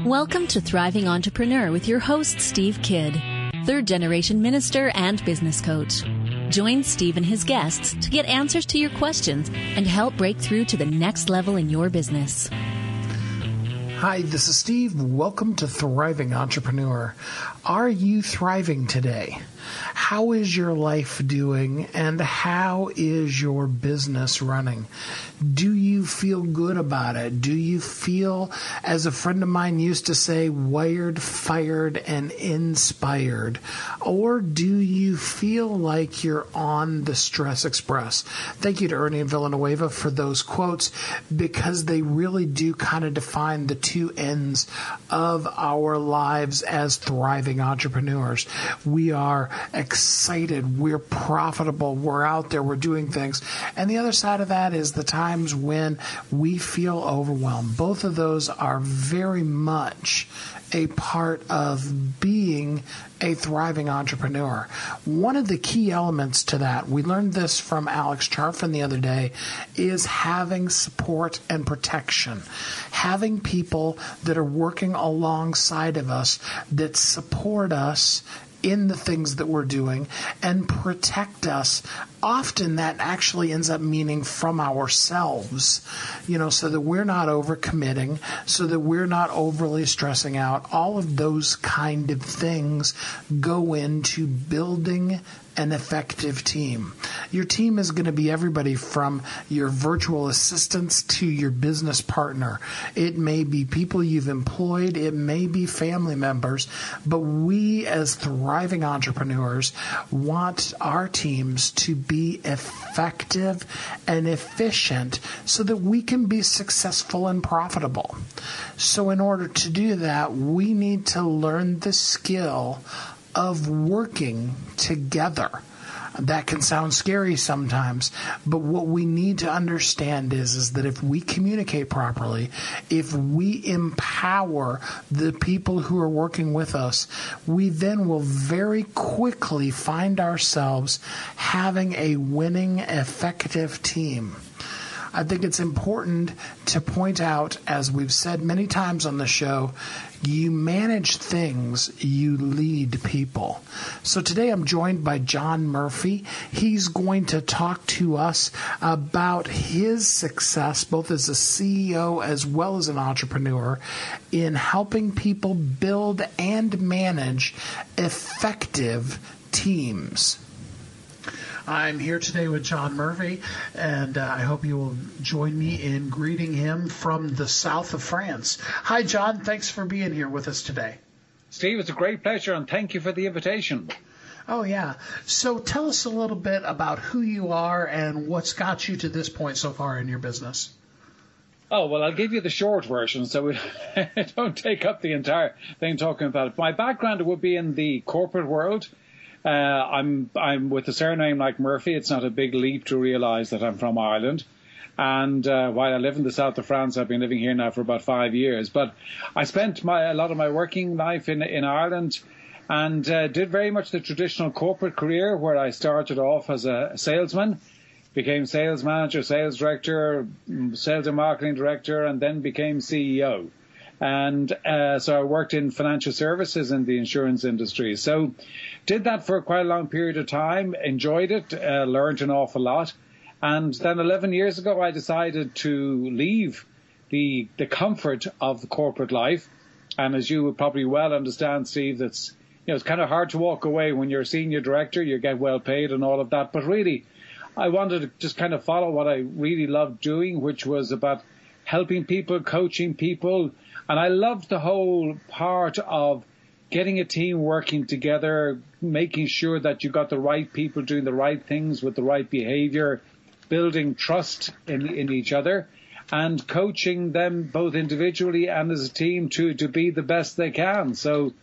Welcome to Thriving Entrepreneur with your host, Steve Kidd, third-generation minister and business coach. Join Steve and his guests to get answers to your questions and help break through to the next level in your business. Hi, this is Steve. Welcome to Thriving Entrepreneur. Are you thriving today? How is your life doing, and how is your business running? Do you feel good about it? Do you feel, as a friend of mine used to say, wired, fired, and inspired? Or do you feel like you're on the stress express? Thank you to Ernie and Villanueva for those quotes, because they really do kind of define the two ends of our lives as thriving entrepreneurs. We are excited, we're profitable, we're out there, we're doing things. And the other side of that is the times when we feel overwhelmed. Both of those are very much a part of being a thriving entrepreneur. One of the key elements to that, we learned this from Alex Charfin the other day, is having support and protection. Having people that are working alongside of us that support us in the things that we're doing and protect us. Often that actually ends up meaning from ourselves, so that we're not overcommitting, so that we're not overly stressing out. All of those kind of things go into building an effective team. Your team is going to be everybody from your virtual assistants to your business partner. It may be people you've employed, it may be family members, but we as thriving entrepreneurs want our teams to be effective and efficient so that we can be successful and profitable. So in order to do that, we need to learn the skill of working together. That can sound scary sometimes, but what we need to understand is that if we communicate properly, if we empower the people who are working with us, we then will very quickly find ourselves having a winning, effective team. I think it's important to point out, as we've said many times on the show, you manage things, you lead people. So today I'm joined by John Murphy. He's going to talk to us about his success, both as a CEO as well as an entrepreneur, in helping people build and manage effective teams. I'm here today with John Murphy, and I hope you will join me in greeting him from the south of France. Hi, John. Thanks for being here with us today. Steve, it's a great pleasure, and thank you for the invitation. Oh, yeah. So tell us a little bit about who you are and what's got you to this point so far in your business. Oh, well, I'll give you the short version so we don't take up the entire thing talking about it. My background would be in the corporate world. I'm with a surname like Murphy. It's not a big leap to realize that I'm from Ireland. And while I live in the south of France, I've been living here now for about 5 years. But I spent a lot of my working life in Ireland and did very much the traditional corporate career, where I started off as a salesman, became sales manager, sales director, sales and marketing director, and then became CEO. And so I worked in financial services in the insurance industry. So did that for quite a long period of time, enjoyed it, learned an awful lot. And then 11 years ago, I decided to leave the comfort of the corporate life. And as you would probably well understand, Steve, it's kind of hard to walk away when you're a senior director, you get well paid and all of that. But really, I wanted to just kind of follow what I really loved doing, which was about helping people, coaching people. And I loved the whole part of getting a team working together, making sure that you got the right people doing the right things with the right behavior, building trust in each other, and coaching them both individually and as a team to be the best they can. So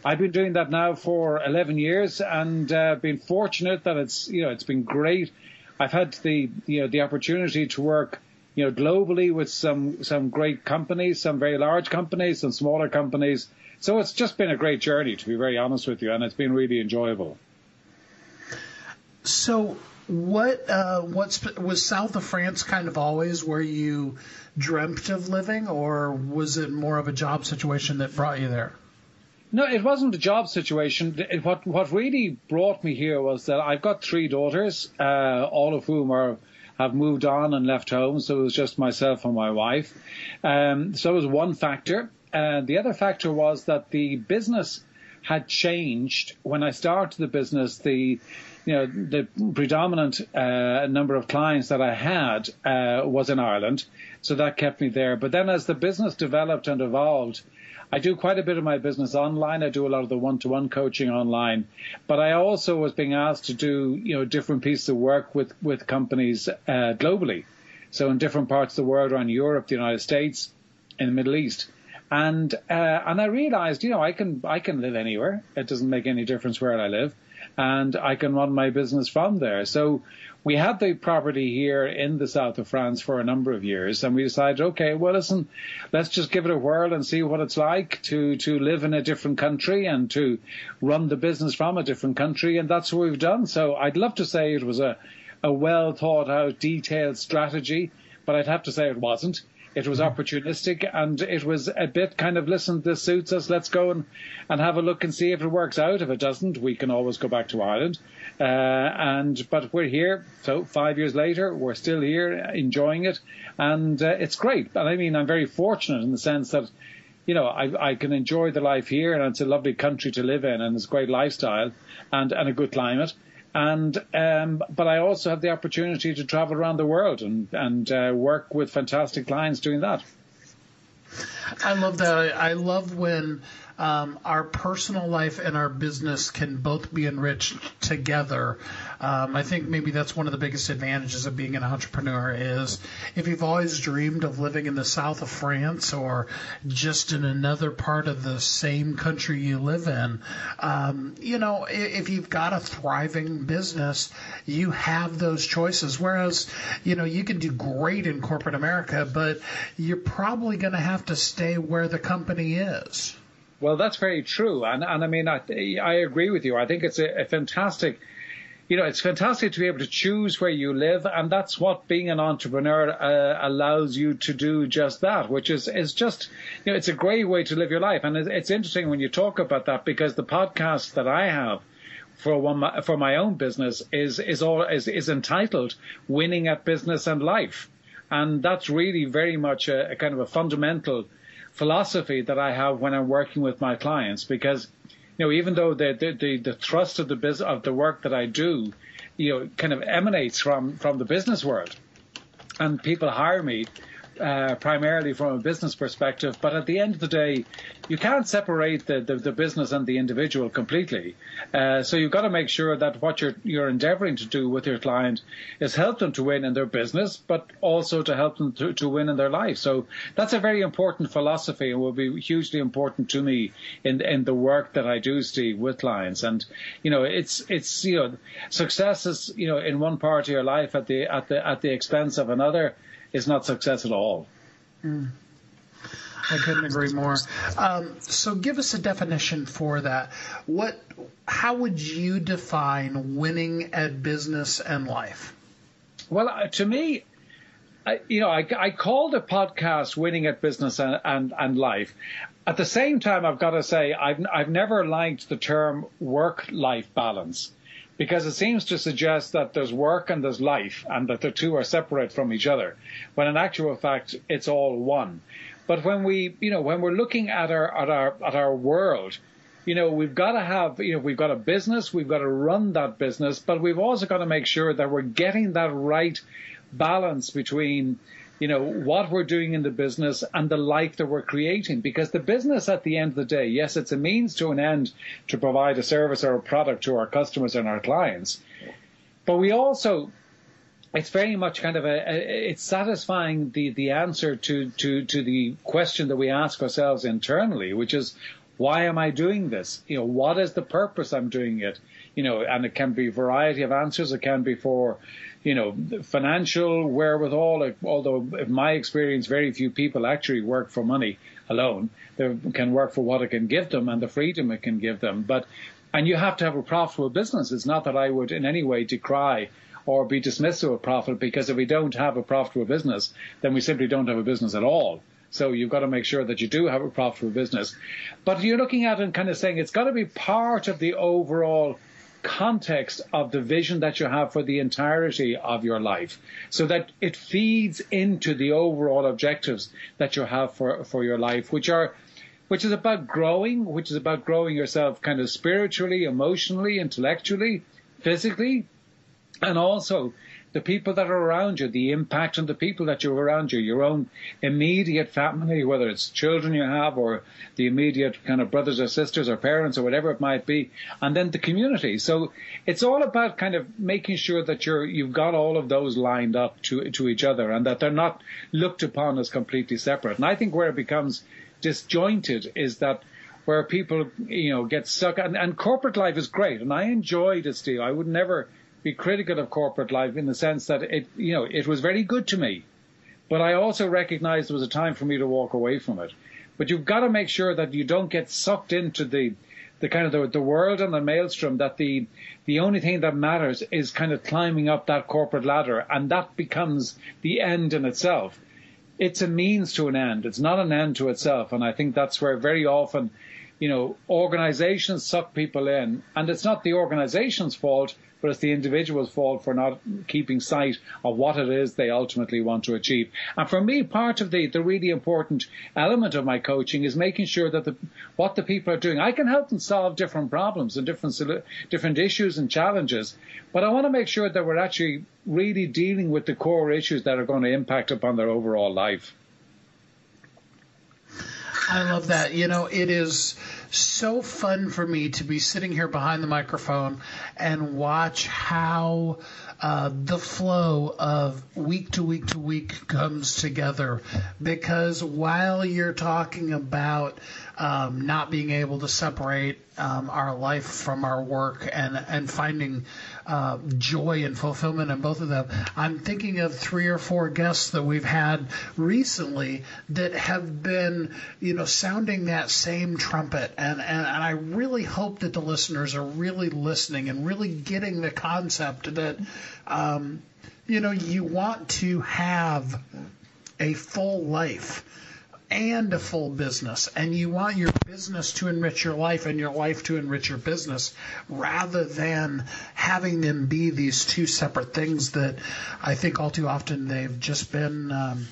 I've been doing that now for 11 years and been fortunate that it's been great. I've had the opportunity to work globally with some great companies, some very large companies, some smaller companies. So it's just been a great journey, to be very honest with you, and it's been really enjoyable. So Was south of France kind of always where you dreamt of living, or was it more of a job situation that brought you there? No, it wasn't a job situation. What really brought me here was that I've got 3 daughters, all of whom have moved on and left home, so it was just myself and my wife. So it was one factor. The other factor was that the business had changed. When I started the business, the predominant number of clients that I had was in Ireland, so that kept me there. But then as the business developed and evolved, I do quite a bit of my business online. I do a lot of the one-to-one coaching online, but I also was being asked to do different pieces of work with companies globally, so in different parts of the world, around Europe, the United States, in the Middle East. And I realized, I can live anywhere. It doesn't make any difference where I live, and I can run my business from there. So we had the property here in the south of France for a number of years, and we decided, okay, well, listen, let's just give it a whirl and see what it's like to live in a different country and to run the business from a different country, and that's what we've done. So I'd love to say it was a well thought out, detailed strategy, but I'd have to say it wasn't. It was opportunistic, and it was a bit kind of, listen, this suits us, let's go and have a look and see if it works out. If it doesn't, we can always go back to Ireland. But we're here, so 5 years later, we're still here, enjoying it, and it's great. And I mean, I'm very fortunate in the sense that, I can enjoy the life here, and it's a lovely country to live in, and it's a great lifestyle and a good climate. But I also have the opportunity to travel around the world and work with fantastic clients doing that. I love that. I love when our personal life and our business can both be enriched together. I think maybe that's one of the biggest advantages of being an entrepreneur is if you've always dreamed of living in the south of France or just in another part of the same country you live in, if you've got a thriving business, you have those choices. Whereas, you can do great in corporate America, but you're probably going to have to stay where the company is. Well, that's very true. And I mean, I agree with you. I think it's a fantastic, it's fantastic to be able to choose where you live. And that's what being an entrepreneur allows you to do, just that, which is just, it's a great way to live your life. And it's interesting when you talk about that, because the podcast that I have for my own business is entitled Winning at Business and Life. And that's really very much a kind of a fundamental philosophy that I have when I'm working with my clients, because even though the thrust of the work that I do kind of emanates from the business world, and people hire me primarily from a business perspective, but at the end of the day, you can't separate the business and the individual completely. So you've got to make sure that what you're endeavoring to do with your client is help them to win in their business, but also to help them to win in their life. So that's a very important philosophy and will be hugely important to me in the work that I do, Steve, with clients. And it's success is in one part of your life at the expense of another is not success at all. I couldn't agree more. So give us a definition for that. How would you define winning at business and life? Well, to me, I call the podcast Winning at Business and Life. At the same time, I've got to say, I've never liked the term work-life balance, because it seems to suggest that there's work and there's life, and that the two are separate from each other, when in actual fact it's all one. But when we're looking at our world, we've got to have, we've got a business, we've got to run that business, but we've also got to make sure that we're getting that right balance between what we're doing in the business and the life that we're creating. Because the business, at the end of the day, yes, it's a means to an end to provide a service or a product to our customers and our clients. But we also, it's very much kind of it's satisfying the answer to the question that we ask ourselves internally, which is, why am I doing this? What is the purpose I'm doing it? And it can be a variety of answers. It can be for financial wherewithal, although in my experience, very few people actually work for money alone. They can work for what it can give them and the freedom it can give them. And you have to have a profitable business. It's not that I would in any way decry or be dismissive of profit, because if we don't have a profitable business, then we simply don't have a business at all. So you've got to make sure that you do have a profitable business. But you're looking at it and kind of saying it's got to be part of the overall context of the vision that you have for the entirety of your life, so that it feeds into the overall objectives that you have for your life, which is about growing yourself kind of spiritually, emotionally, intellectually, physically, and also the people that are around you, the impact on the people that you're around you, your own immediate family, whether it's children you have or the immediate kind of brothers or sisters or parents or whatever it might be, and then the community. So it's all about kind of making sure that you've got all of those lined up to each other, and that they're not looked upon as completely separate. And I think where it becomes disjointed is that where people, get stuck, and corporate life is great, and I enjoyed it, Steve. I would never be critical of corporate life in the sense that it was very good to me, but I also recognized there was a time for me to walk away from it. But you've got to make sure that you don't get sucked into the kind of the world and the maelstrom, that the only thing that matters is kind of climbing up that corporate ladder, and that becomes the end in itself. It's a means to an end. It's not an end to itself. And I think that's where very often, organizations suck people in, and it's not the organization's fault, but it's the individual's fault for not keeping sight of what it is they ultimately want to achieve. And for me, part of the really important element of my coaching is making sure that what the people are doing, I can help them solve different problems and different issues and challenges, but I want to make sure that we're actually really dealing with the core issues that are going to impact upon their overall life. I love that. It is so fun for me to be sitting here behind the microphone and watch how the flow of week to week to week comes together. Because while you're talking about not being able to separate our life from our work and finding joy and fulfillment in both of them, I'm thinking of 3 or 4 guests that we've had recently that have been, sounding that same trumpet. And I really hope that the listeners are really listening and really getting the concept that, you want to have a full life and a full business, and you want your business to enrich your life and your life to enrich your business, rather than having them be these two separate things that I think all too often they've just been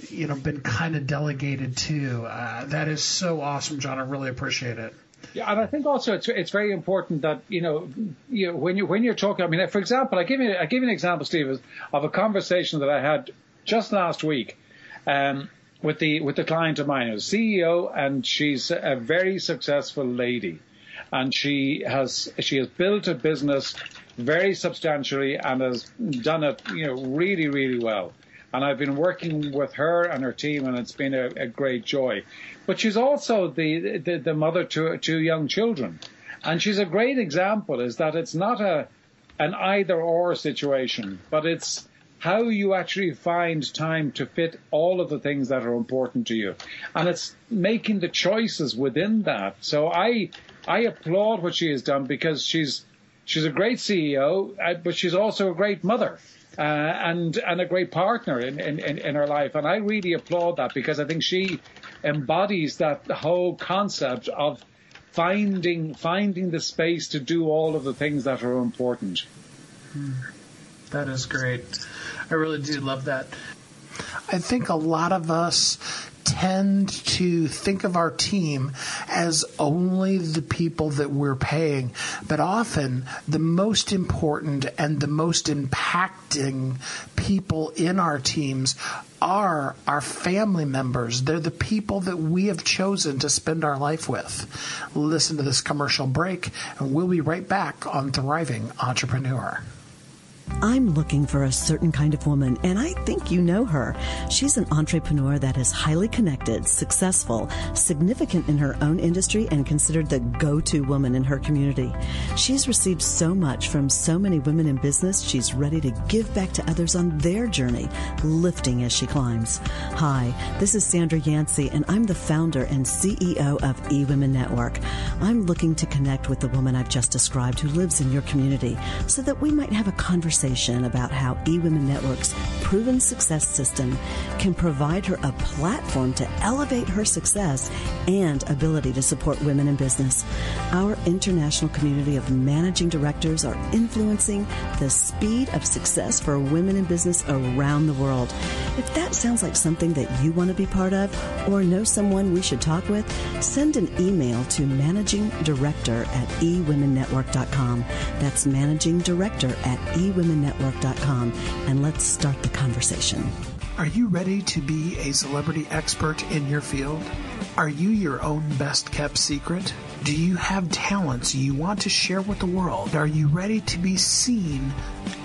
been kind of delegated to. That is so awesome, John. I really appreciate it. Yeah, and I think also it's very important that when you're talking. I mean, for example, I give you an example, Steve, of a conversation that I had just last week. With the client of mine, who's CEO, and she's a very successful lady, and she has built a business very substantially and has done it really, really well. And I've been working with her and her team, and it's been a great joy. But she's also the mother to 2 young children, and she's a great example. Is that it's not an either or situation, but it's how you actually find time to fit all of the things that are important to you. And it's making the choices within that. So I applaud what she has done, because she's a great CEO, but she's also a great mother and a great partner in her life. And I really applaud that, because I think she embodies that whole concept of finding the space to do all of the things that are important. That is great. I really do love that. I think a lot of us tend to think of our team as only the people that we're paying, but often the most important and the most impacting people in our teams are our family members. They're the people that we have chosen to spend our life with. Listen to this commercial break, and we'll be right back on Thriving Entrepreneur. I'm looking for a certain kind of woman, and I think you know her. She's an entrepreneur that is highly connected, successful, significant in her own industry, and considered the go-to woman in her community. She's received so much from so many women in business, she's ready to give back to others on their journey, lifting as she climbs. Hi, this is Sandra Yancey, and I'm the founder and CEO of eWomen Network. I'm looking to connect with the woman I've just described who lives in your community so that we might have a conversation conversation about how eWomen Network's proven success system can provide her a platform to elevate her success and ability to support women in business. Our international community of managing directors are influencing the speed of success for women in business around the world. If that sounds like something that you want to be part of or know someone we should talk with, send an email to managingdirector@ewomennetwork.com. That's managingdirector@ewomennetwork.com, and let's start the conversation. Are you ready to be a celebrity expert in your field? Are you your own best-kept secret? Do you have talents you want to share with the world? Are you ready to be seen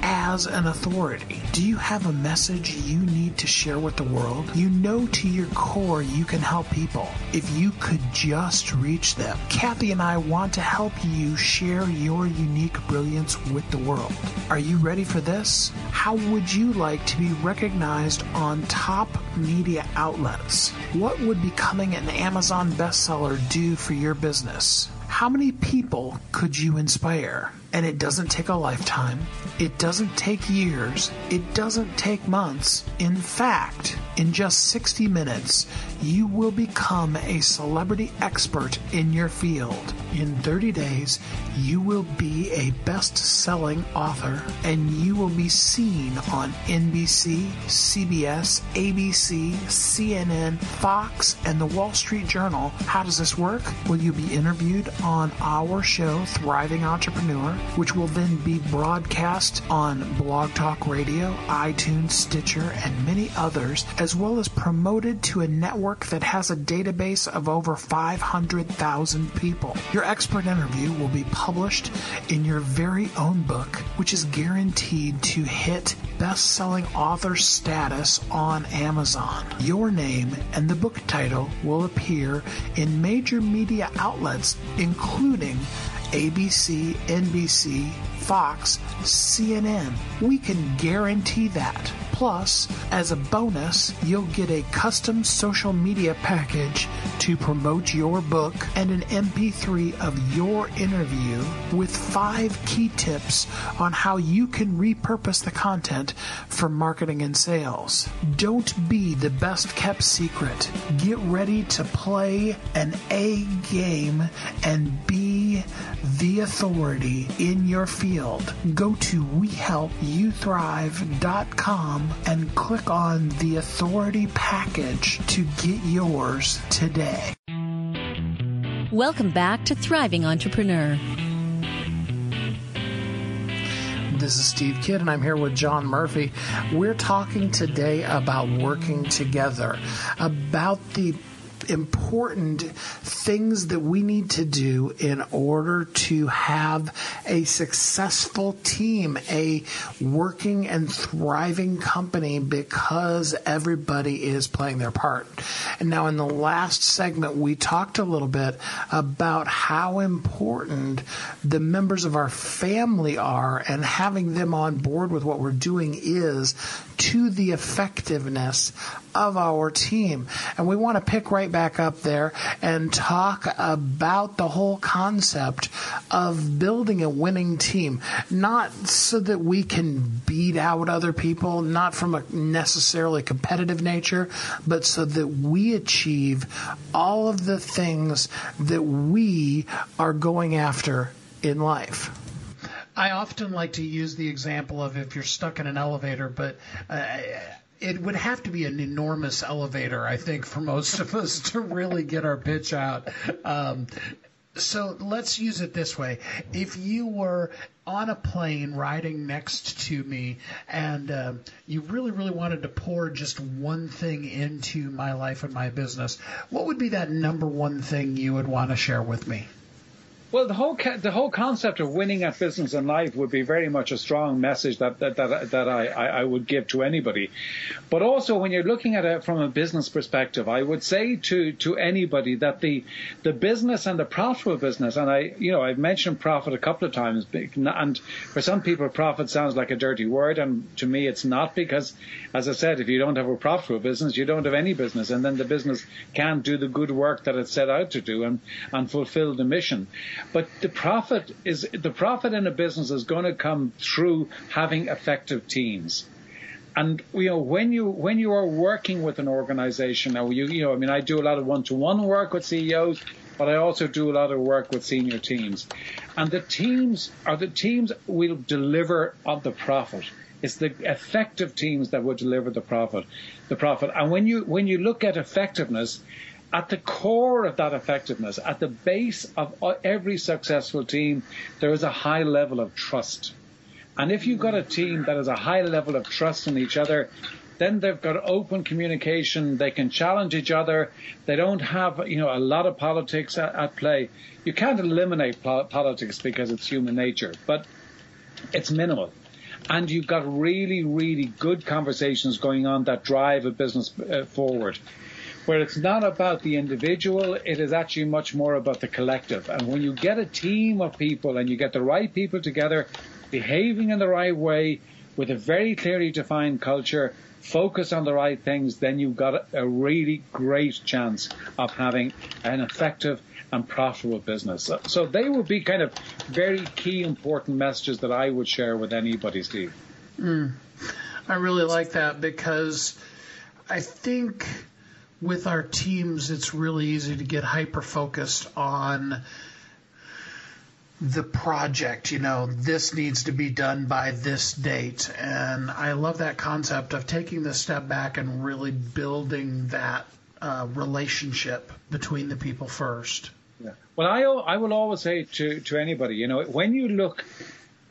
as an authority? Do you have a message you need to share with the world? You know to your core you can help people if you could just reach them. Kathy and I want to help you share your unique brilliance with the world. Are you ready for this? How would you like to be recognized on top media outlets? What would becoming an Amazon bestseller do for your business? How many people could you inspire? And it doesn't take a lifetime. It doesn't take years. It doesn't take months. In fact, in just 60 minutes, you will become a celebrity expert in your field. In 30 days, you will be a best-selling author, and you will be seen on NBC, CBS, ABC, CNN, Fox, and the Wall Street Journal. How does this work? Well, you'll be interviewed on our show, Thriving Entrepreneur, which will then be broadcast on Blog Talk Radio, iTunes, Stitcher, and many others, as well as promoted to a network that has a database of over 500,000 people. Your expert interview will be published in your very own book, which is guaranteed to hit best-selling author status on Amazon. Your name and the book title will appear in major media outlets, including ABC, NBC, Fox, CNN. We can guarantee that. Plus, as a bonus, you'll get a custom social media package to promote your book and an MP3 of your interview with 5 key tips on how you can repurpose the content for marketing and sales. Don't be the best kept secret. Get ready to play an A game and be the authority in your field. Go to WeHelpYouThrive.com and click on the authority package to get yours today. Welcome back to Thriving Entrepreneur. This is Steve Kidd, and I'm here with John Murphy. We're talking today about working together, about the important things that we need to do in order to have a successful team, a working and thriving company, because everybody is playing their part. And now in the last segment, we talked a little bit about how important the members of our family are, and having them on board with what we're doing is to the effectiveness of our team. And we want to pick right back up there and talk about the whole concept of building a winning team, not so that we can beat out other people, not from a necessarily competitive nature, but so that we achieve all of the things that we are going after in life. I often like to use the example of if you're stuck in an elevator, but it would have to be an enormous elevator, I think, for most of us to really get our pitch out. So let's use it this way. If you were on a plane riding next to me and you really, really wanted to pour just one thing into my life and my business, what would be that number one thing you would want to share with me? Well, the whole concept of winning at business and life would be very much a strong message that I would give to anybody. But also, when you're looking at it from a business perspective, I would say to anybody that the business and the profitable business, and I've mentioned profit a couple of times, and for some people, profit sounds like a dirty word, and to me, it's not, because, as I said, if you don't have a profitable business, you don't have any business, and then the business can't do the good work that it's set out to do and fulfill the mission. But the profit in a business is going to come through having effective teams. And when you are working with an organization, now I do a lot of one-to-one work with CEOs, but I also do a lot of work with senior teams. And the teams will deliver on the profit. It's the effective teams that will deliver the profit. And when you look at effectiveness, at the core of that effectiveness, at the base of every successful team, there is a high level of trust. And if you've got a team that has a high level of trust in each other, then they've got open communication. They can challenge each other. They don't have, a lot of politics at play. You can't eliminate politics because it's human nature, but it's minimal. And you've got really, really good conversations going on that drive a business forward, where it's not about the individual. It is actually much more about the collective. And when you get a team of people and you get the right people together, behaving in the right way, with a very clearly defined culture, focus on the right things, then you've got a really great chance of having an effective and profitable business. So they would be kind of very key, important messages that I would share with anybody, Steve. I really like that, because I think with our teams, it's really easy to get hyper-focused on the project. This needs to be done by this date. And I love that concept of taking the step back and really building that relationship between the people first. Yeah. Well, I will always say to anybody, when you look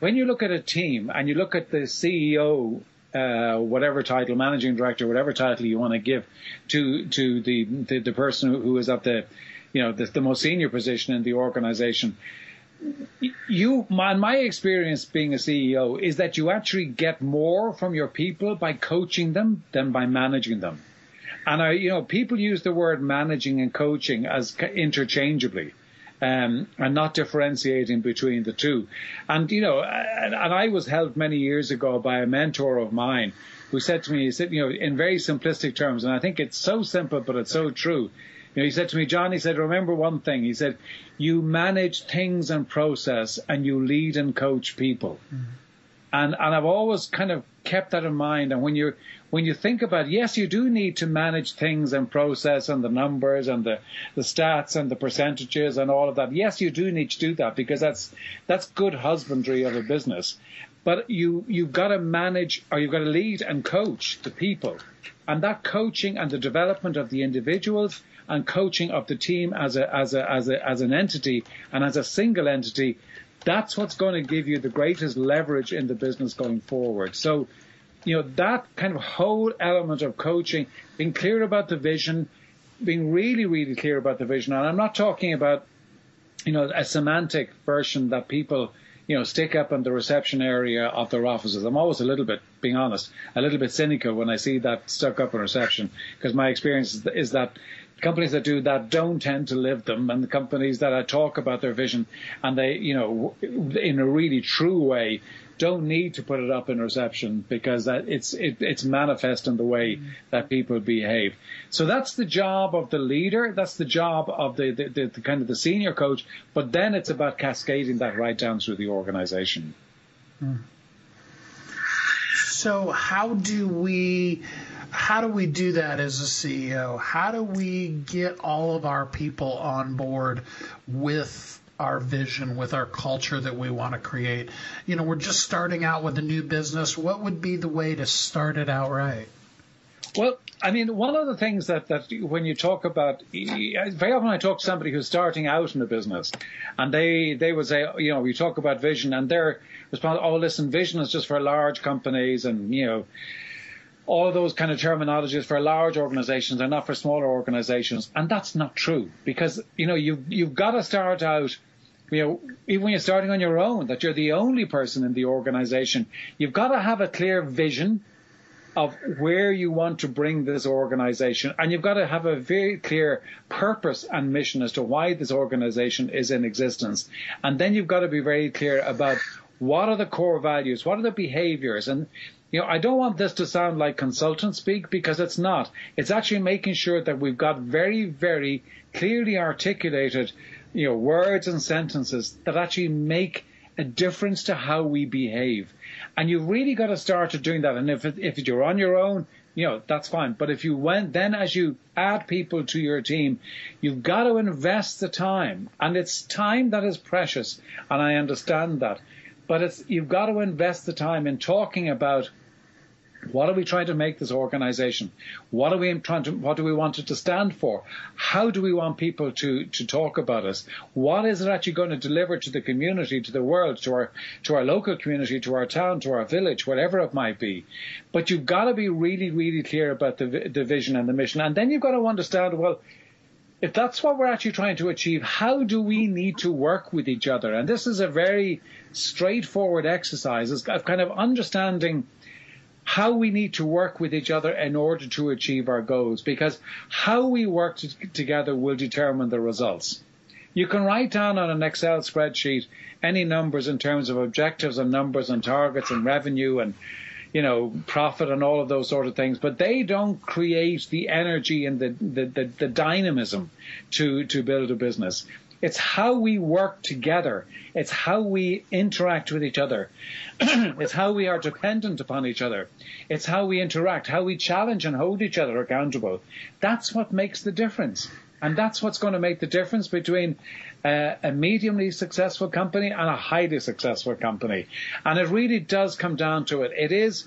at a team and you look at the CEO, whatever title, managing director, whatever title you want to give to the person who is at the most senior position in the organization, my experience being a CEO is that you actually get more from your people by coaching them than by managing them. And people use the word managing and coaching as interchangeably, and not differentiating between the two. And and I was helped many years ago by a mentor of mine who said to me, he said, in very simplistic terms, and I think it's so simple, but it's so true. He said to me, John, he said, remember one thing. He said, you manage things and process, and you lead and coach people. Mm-hmm. And I've always kind of kept that in mind. And when you think about, yes, you do need to manage things and process and the numbers and the stats and the percentages and all of that. Yes, you do need to do that, because that's good husbandry of a business. But you've got to manage, or you've got to lead and coach the people. And that coaching and the development of the individuals and coaching of the team as an entity and as a single entity, that's what's going to give you the greatest leverage in the business going forward. So, that kind of whole element of coaching, being clear about the vision, being really, really clear about the vision. And I'm not talking about, a semantic version that people, stick up in the reception area of their offices. I'm always a little bit, being honest, a little bit cynical when I see that stuck up in reception, because my experience is that companies that do that don't tend to live them, and the companies that I talk about their vision and they, in a really true way, don't need to put it up in reception, because it's manifest in the way that people behave. So that's the job of the leader. That's the job of the kind of the senior coach. But then it's about cascading that right down through the organization. So how do we do that as a CEO? How do we get all of our people on board with our vision, with our culture that we want to create? We're just starting out with a new business. What would be the way to start it out right? Well, one of the things that when you talk about, very often I talk to somebody who's starting out in a business, and they would say, we talk about vision, and their response, oh, listen, vision is just for large companies, and, all of those kind of terminologies for large organizations are not for smaller organizations. And that's not true, because, you've got to start out, even when you're starting on your own, that you're the only person in the organization. You've got to have a clear vision of where you want to bring this organization. And you've got to have a very clear purpose and mission as to why this organization is in existence. And then you've got to be very clear about what are the core values, what are the behaviors. And I don't want this to sound like consultant speak, because it's not. It's actually making sure that we've got very, very clearly articulated, words and sentences that actually make a difference to how we behave. And you've really got to start to doing that. And if you're on your own, that's fine. But if you as you add people to your team, you've got to invest the time. And it's time that is precious. And I understand that. But you've got to invest the time in talking about, what are we trying to make this organization? What do we want it to stand for? How do we want people to talk about us? What is it actually going to deliver to the community, to the world, to our local community, to our town, to our village, whatever it might be? But you've got to be really, really clear about the vision and the mission. And then you've got to understand, well, if that's what we're actually trying to achieve, how do we need to work with each other? And this is a very straightforward exercise of kind of understanding how we need to work with each other in order to achieve our goals, because how we work together will determine the results. You can write down on an Excel spreadsheet any numbers in terms of objectives and numbers and targets and revenue and, profit and all of those sort of things, but they don't create the energy and the dynamism to build a business. It's how we work together. It's how we interact with each other. It's how we are dependent upon each other. It's how we interact, how we challenge and hold each other accountable. That's what makes the difference. And that's what's going to make the difference between a mediumly successful company and a highly successful company. And it really does come down to it. It is,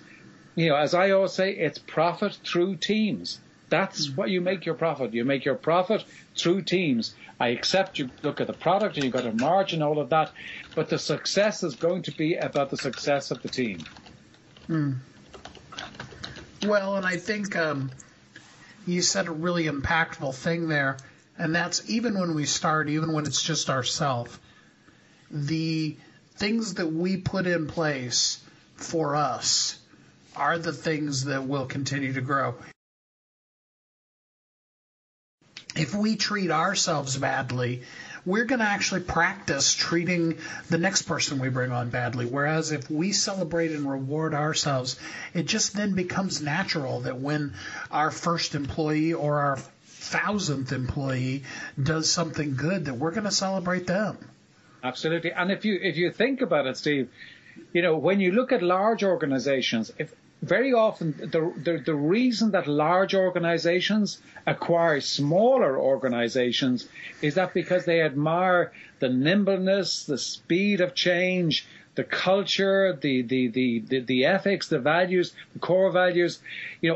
as I always say, it's profit through teams. That's what you make your profit. You make your profit through teams. I accept you look at the product and you've got a margin, all of that, but the success is going to be about the success of the team. Well, and I think you said a really impactful thing there, and that's even when we start, even when it's just ourselves, the things that we put in place for us are the things that will continue to grow. If we treat ourselves badly, we're going to actually practice treating the next person we bring on badly. Whereas if we celebrate and reward ourselves, it just then becomes natural that when our first employee or our 1,000th employee does something good, that we're going to celebrate them. Absolutely. And if you think about it, Steve, when you look at large organizations, very often the reason that large organizations acquire smaller organizations is that because they admire the nimbleness, the speed of change, the culture, the ethics, the values, the core values,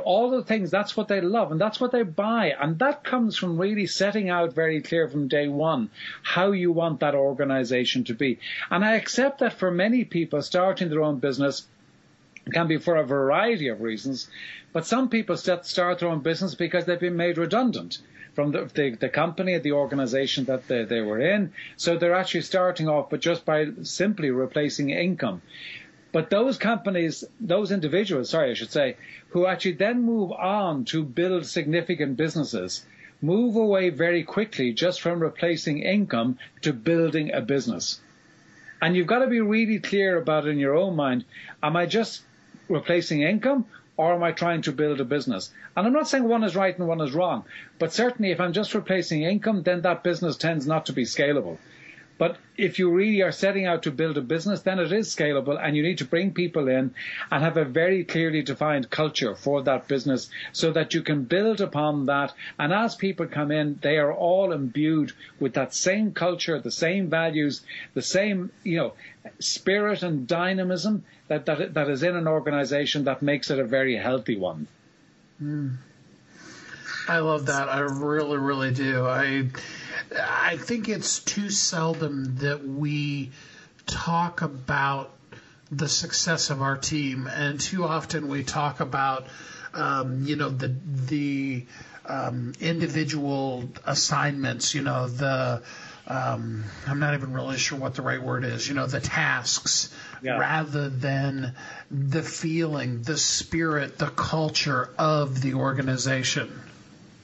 all the things. That's what they love and that's what they buy. And that comes from really setting out very clear from day one how you want that organization to be. And I accept that for many people starting their own business, it can be for a variety of reasons, but some people start their own business because they've been made redundant from the company, the organization that they were in. So they're actually starting off, but just by simply replacing income. But those companies, those individuals, who actually then move on to build significant businesses, move away very quickly just from replacing income to building a business. And you've got to be really clear about it in your own mind. Am I just replacing income, or am I trying to build a business? And I'm not saying one is right and one is wrong, but certainly if I'm just replacing income, then that business tends not to be scalable. But if you really are setting out to build a business, then it is scalable, and you need to bring people in and have a very clearly defined culture for that business so that you can build upon that. And as people come in, they are all imbued with that same culture, the same values, the same, spirit and dynamism that is in an organization that makes it a very healthy one. I love that. I really, really do. I think it's too seldom that we talk about the success of our team, and too often we talk about, the individual assignments. I'm not even really sure what the right word is. The tasks, rather than the feeling, the spirit, the culture of the organization.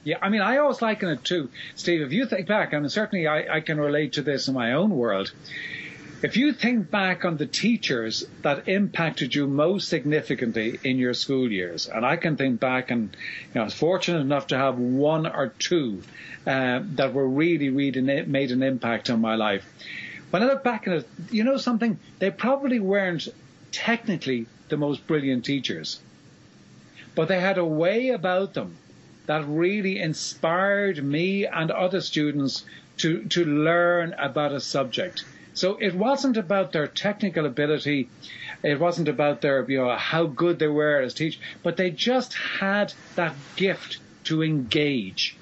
Yeah, I always liken it too, Steve. If you think back, certainly I can relate to this in my own world. If you think back on the teachers that impacted you most significantly in your school years, and I can think back, and I was fortunate enough to have one or two that were really made an impact on my life. When I look back at it, something, they probably weren't technically the most brilliant teachers, but they had a way about them that really inspired me and other students to learn about a subject. So it wasn't about their technical ability, it wasn't about their how good they were as teachers, but they just had that gift to engage.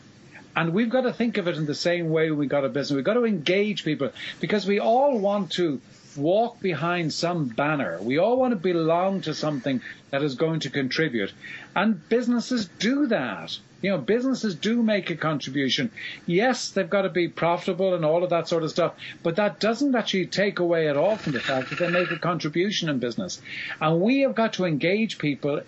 And we've got to think of it in the same way we got a business. We've got to engage people, because we all want to walk behind some banner. We all want to belong to something that is going to contribute. And businesses do that. Businesses do make a contribution. Yes, they've got to be profitable and all of that sort of stuff, but that doesn't actually take away at all from the fact that they make a contribution in business. And we have got to engage people.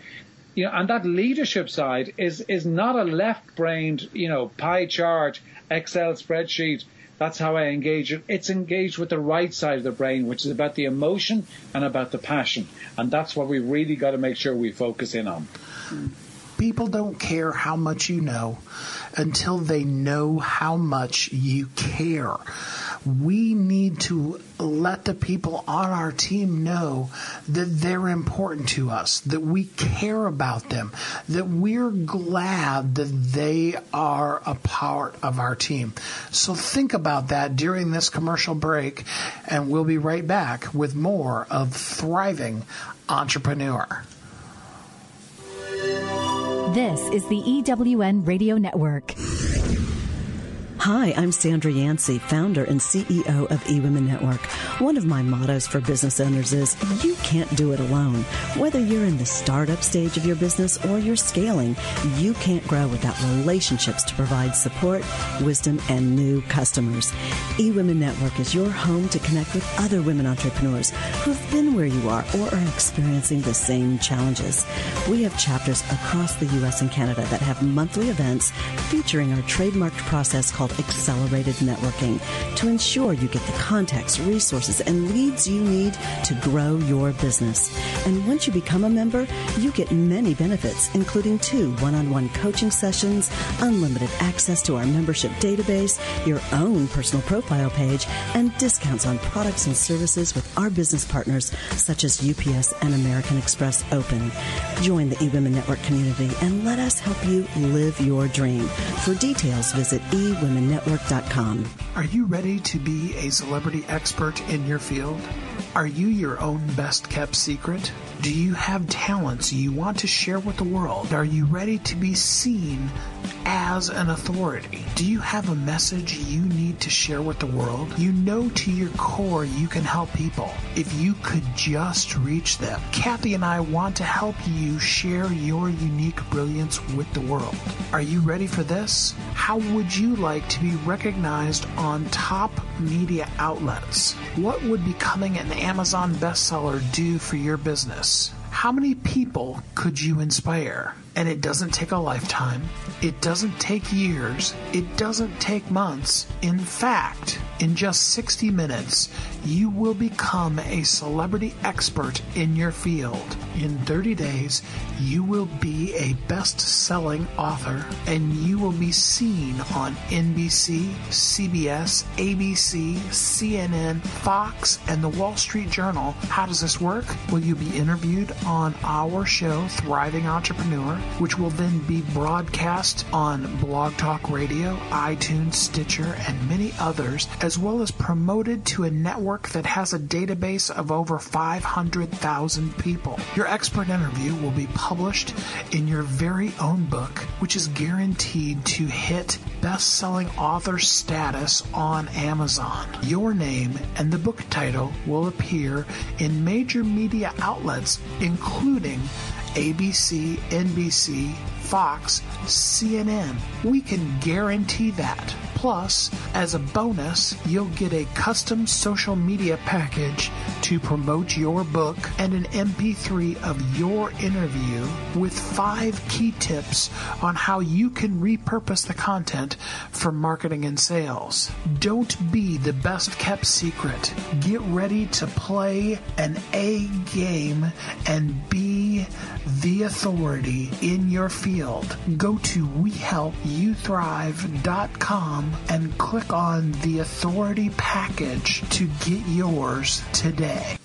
And that leadership side is not a left-brained, pie chart, Excel spreadsheet. That's how I engage it. It's engaged with the right side of the brain, which is about the emotion and about the passion. And that's what we've really got to make sure we focus in on. People don't care how much you know until they know how much you care. We need to let the people on our team know that they're important to us, that we care about them, that we're glad that they are a part of our team. So think about that during this commercial break, and we'll be right back with more of Thriving Entrepreneur. This is the EWN Radio Network. Hi, I'm Sandra Yancey, founder and CEO of eWomen Network. One of my mottos for business owners is, you can't do it alone. Whether you're in the startup stage of your business or you're scaling, you can't grow without relationships to provide support, wisdom, and new customers. eWomen Network is your home to connect with other women entrepreneurs who've been where you are or are experiencing the same challenges. We have chapters across the U.S. and Canada that have monthly events featuring our trademarked process called Accelerated Networking to ensure you get the contacts, resources, and leads you need to grow your business. And once you become a member, you get many benefits, including 2 one-on-one coaching sessions, unlimited access to our membership database, your own personal profile page, and discounts on products and services with our business partners such as UPS and American Express Open. Join the eWomen Network community and let us help you live your dream. For details, visit eWomenNetwork.com. Are you ready to be a celebrity expert in your field? Are you your own best-kept secret? Do you have talents you want to share with the world? Are you ready to be seen as an authority? Do you have a message you need to share with the world? You know to your core you can help people if you could just reach them. Kathy and I want to help you share your unique brilliance with the world. Are you ready for this? How would you like to be recognized on top media outlets? What would becoming an Amazon bestseller do for your business? How many people could you inspire? And it doesn't take a lifetime. It doesn't take years. It doesn't take months. In fact, in just 60 minutes, you will become a celebrity expert in your field. In 30 days, you will be a best-selling author, and you will be seen on NBC, CBS, ABC, CNN, Fox, and the Wall Street Journal. How does this work? Well, you'll be interviewed on our show, Thriving Entrepreneur, which will then be broadcast on Blog Talk Radio, iTunes, Stitcher, and many others, as well as promoted to a network that has a database of over 500,000 people. Your expert interview will be published in your very own book, which is guaranteed to hit best-selling author status on Amazon. Your name and the book title will appear in major media outlets, including ABC, NBC, Fox, CNN. We can guarantee that. Plus, as a bonus, you'll get a custom social media package to promote your book and an MP3 of your interview with 5 key tips on how you can repurpose the content for marketing and sales. Don't be the best kept secret. Get ready to play an A game and be the authority in your field. Go to WeHelpYouThrive.com and click on the authority package to get yours today.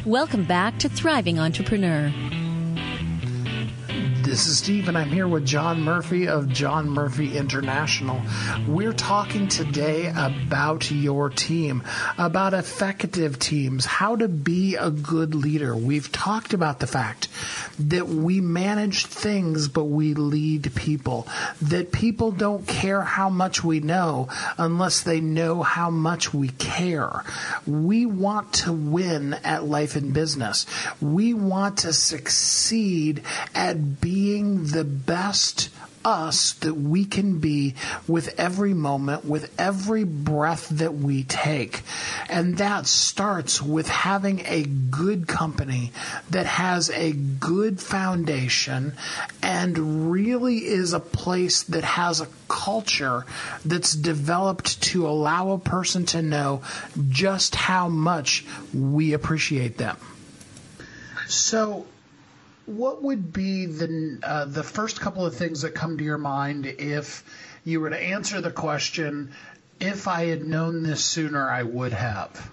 Welcome back to Thriving Entrepreneur. This is Steve, and I'm here with John Murphy of John Murphy International. We're talking today about your team, about effective teams, how to be a good leader. We've talked about the fact that we manage things, but we lead people, that people don't care how much we know unless they know how much we care. We want to win at life and business. We want to succeed at being the best us that we can be with every moment, with every breath that we take. And that starts with having a good company that has a good foundation and really is a place that has a culture that's developed to allow a person to know just how much we appreciate them. So, what would be the first couple of things that come to your mind if you were to answer the question, if I had known this sooner, I would have?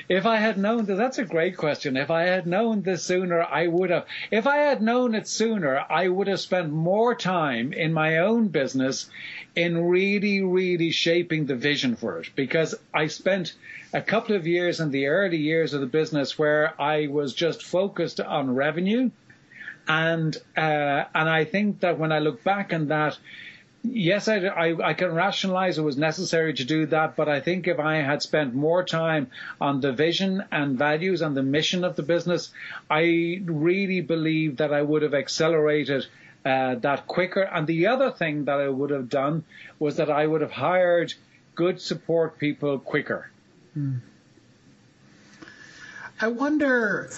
If I had known that's a great question. If I had known this sooner, I would have. If I had known it sooner, I would have spent more time in my own business in really, really shaping the vision for it, because I spent a couple of years in the early years of the business where I was just focused on revenue. And I think that when I look back on that, yes, I can rationalize it was necessary to do that, but I think if I had spent more time on the vision and values and the mission of the business, I really believe that I would have accelerated that quicker. And the other thing that I would have done was that I would have hired good support people quicker. I wonder,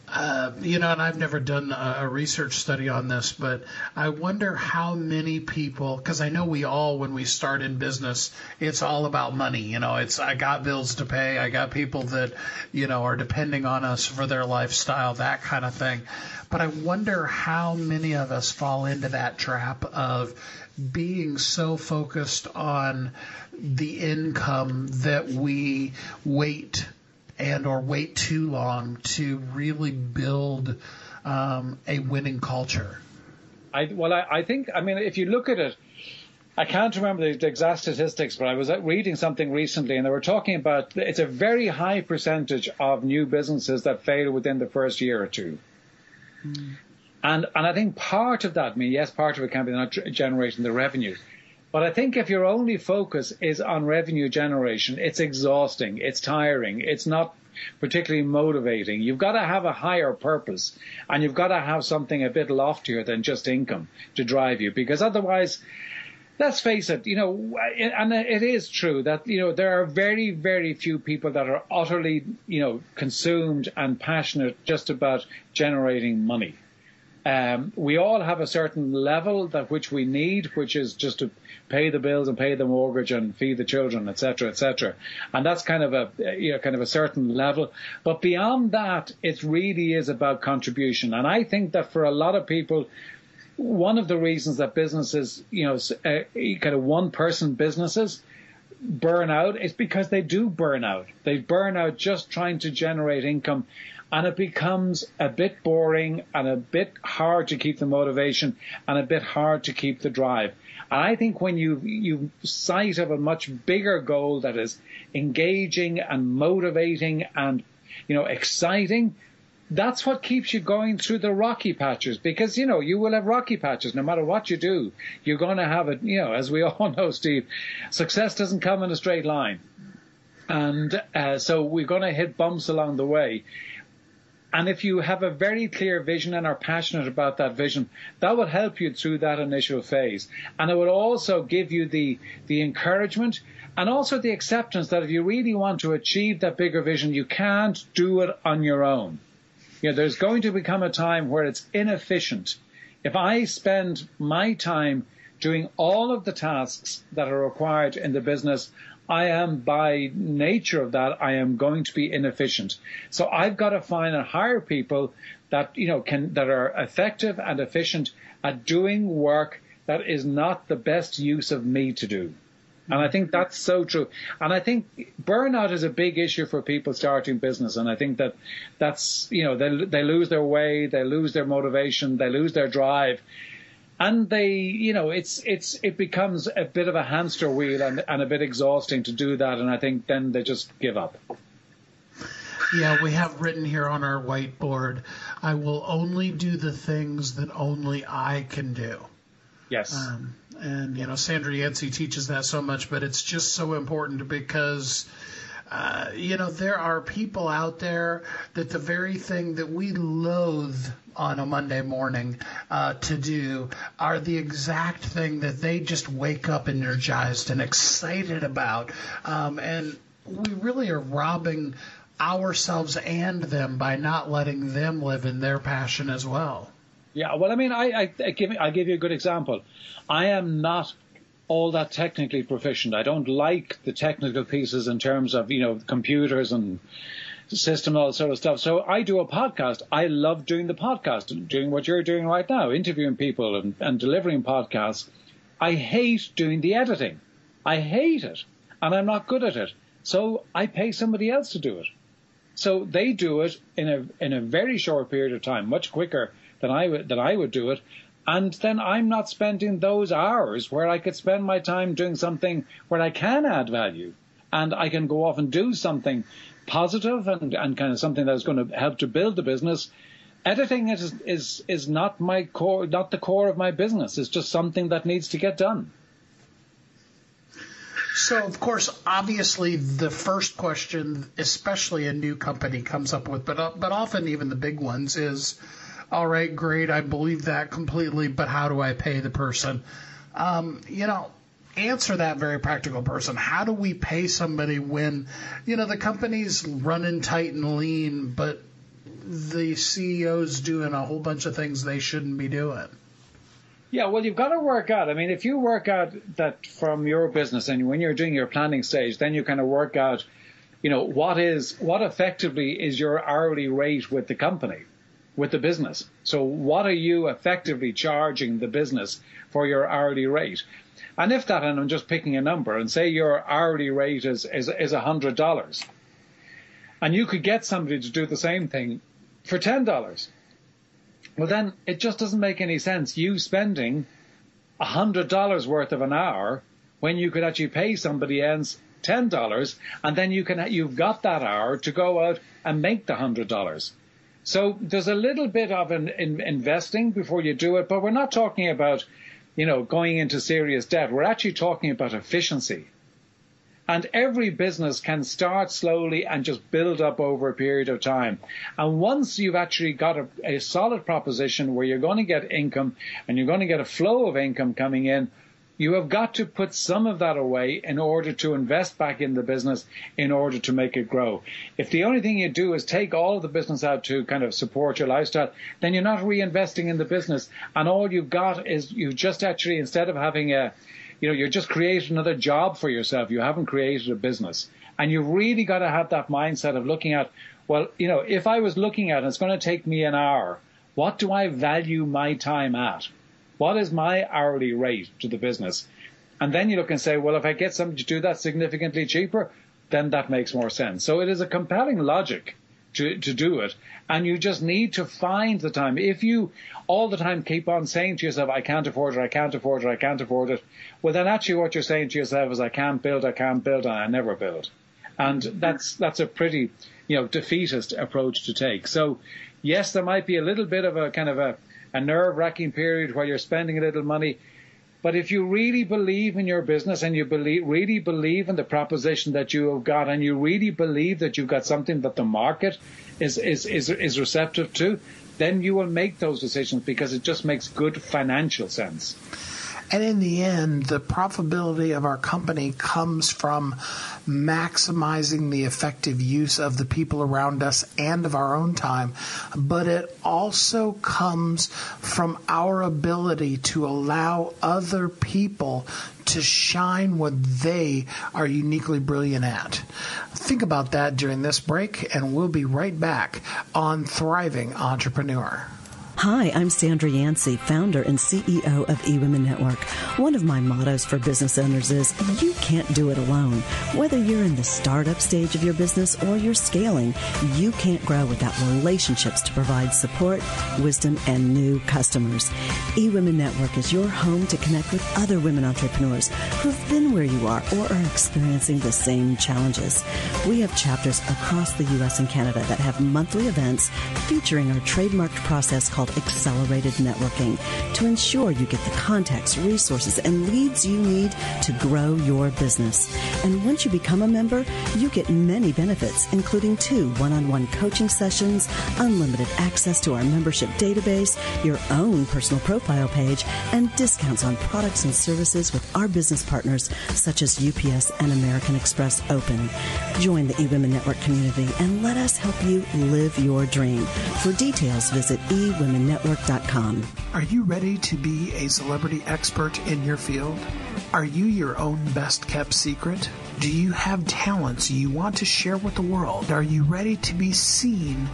and I've never done a research study on this, but I wonder how many people, because I know we all, when we start in business, it's all about money. I got bills to pay. I got people that, are depending on us for their lifestyle, that kind of thing. But I wonder how many of us fall into that trap of being so focused on the income that we wait too long to really build a winning culture. I think, if you look at it, I can't remember the exact statistics, but I was reading something recently, and they were talking about it's a very high percentage of new businesses that fail within the first year or two. And I think part of that, yes, part of it can be not generating the revenue. But I think if your only focus is on revenue generation, it's exhausting, it's tiring, it's not particularly motivating. You've got to have a higher purpose, and you've got to have something a bit loftier than just income to drive you, because otherwise, let's face it, and it is true that, there are very, very few people that are utterly, consumed and passionate just about generating money. We all have a certain level which we need, which is just to pay the bills and pay the mortgage and feed the children, et cetera, et cetera. And that's kind of a certain level. But beyond that, it really is about contribution. And I think that for a lot of people, one of the reasons that businesses, kind of one-person businesses burn out is because they do burn out. They burn out just trying to generate income. And it becomes a bit boring and a bit hard to keep the motivation and a bit hard to keep the drive. And I think when you sight of a much bigger goal that is engaging and motivating and, exciting, that's what keeps you going through the rocky patches, because, you will have rocky patches no matter what you do. You're going to have it, as we all know, Steve, success doesn't come in a straight line. And so we're going to hit bumps along the way. And if you have a very clear vision and are passionate about that vision, that will help you through that initial phase. And it will also give you the encouragement and also the acceptance that if you really want to achieve that bigger vision, you can't do it on your own. There's going to become a time where it's inefficient. If I spend my time doing all of the tasks that are required in the business, I am, by nature of that, I am going to be inefficient. So I've got to find and hire people that, that are effective and efficient at doing work that is not the best use of me to do. And I think that's so true. And I think burnout is a big issue for people starting business. And I think that's, they lose their way, they lose their motivation, they lose their drive. And it becomes a bit of a hamster wheel and a bit exhausting to do that. And I think then they just give up. Yeah, we have written here on our whiteboard, I will only do the things that only I can do. Yes. And Sandra Yancey teaches that so much, but it's just so important because, there are people out there that the very thing that we loathe on a Monday morning to do are the exact thing that they just wake up energized and excited about. And we really are robbing ourselves and them by not letting them live in their passion as well. Yeah, well, I mean, I'll give you a good example. I am not all that technically proficient. I don't like the technical pieces in terms of, computers and system and all that sort of stuff. So I do a podcast. I love doing the podcast, doing what you're doing right now, interviewing people and delivering podcasts. I hate doing the editing. I hate it, and I'm not good at it. So I pay somebody else to do it. So they do it in a very short period of time, much quicker than I would do it. And then I'm not spending those hours where I could spend my time doing something where I can add value and I can go off and do something positive and kind of something that's going to help to build the business. Editing is not my core, not the core of my business. It's just something that needs to get done. So, of course, obviously, the first question, especially a new company comes up with, but often even the big ones is, all right, great, I believe that completely, but how do I pay the person? Answer that very practical person. How do we pay somebody when, the company's running tight and lean, but the CEO's doing a whole bunch of things they shouldn't be doing? Yeah, well, you've got to work out. I mean, if you work out that from your business and when you're doing your planning stage, then you kind of work out, what effectively is your hourly rate with the company, with the business. So what are you effectively charging the business for your hourly rate? And if that, and I'm just picking a number, and say your hourly rate is $100, and you could get somebody to do the same thing for $10. Well, then it just doesn't make any sense you spending $100 worth of an hour when you could actually pay somebody else $10, and then you've got that hour to go out and make the $100. So there's a little bit of an investing before you do it, but we're not talking about, going into serious debt. We're actually talking about efficiency. And every business can start slowly and just build up over a period of time. And once you've actually got a solid proposition where you're going to get income and you're going to get a flow of income coming in, you have got to put some of that away in order to invest back in the business in order to make it grow. If the only thing you do is take all of the business out to kind of support your lifestyle, then you're not reinvesting in the business. And all you've got is you've just actually, instead of having you're just creating another job for yourself. You haven't created a business. And you've really got to have that mindset of looking at, well, if I was looking at, it's going to take me an hour, what do I value my time at? What is my hourly rate to the business? And then you look and say, well, if I get somebody to do that significantly cheaper, then that makes more sense. So it is a compelling logic to do it. And you just need to find the time. If you all the time keep on saying to yourself, I can't afford it, I can't afford it, I can't afford it, well, then actually what you're saying to yourself is, I can't build, and I never build. And that's a pretty, defeatist approach to take. So, yes, there might be a little bit of a kind of a nerve-wracking period where you're spending a little money, But if you really believe in your business and you really believe in the proposition that you have got, and you really believe that you've got something that the market is receptive to, then you will make those decisions because it just makes good financial sense. And in the end, the profitability of our company comes from maximizing the effective use of the people around us and of our own time. But it also comes from our ability to allow other people to shine what they are uniquely brilliant at. Think about that during this break, and we'll be right back on Thriving Entrepreneur. Hi, I'm Sandra Yancey, founder and CEO of eWomen Network. One of my mottos for business owners is, you can't do it alone. Whether you're in the startup stage of your business or you're scaling, you can't grow without relationships to provide support, wisdom, and new customers. eWomen Network is your home to connect with other women entrepreneurs who've been where you are or are experiencing the same challenges. We have chapters across the U.S. and Canada that have monthly events featuring our trademarked process called Accelerated Networking to ensure you get the contacts, resources, and leads you need to grow your business. And once you become a member, you get many benefits, including 2 one-on-one coaching sessions, unlimited access to our membership database, your own personal profile page, and discounts on products and services with our business partners such as UPS and American Express Open. Join the eWomen Network community and let us help you live your dream. For details, visit eWomenNetwork.com. Are you ready to be a celebrity expert in your field? Are you your own best-kept secret? Do you have talents you want to share with the world? Are you ready to be seen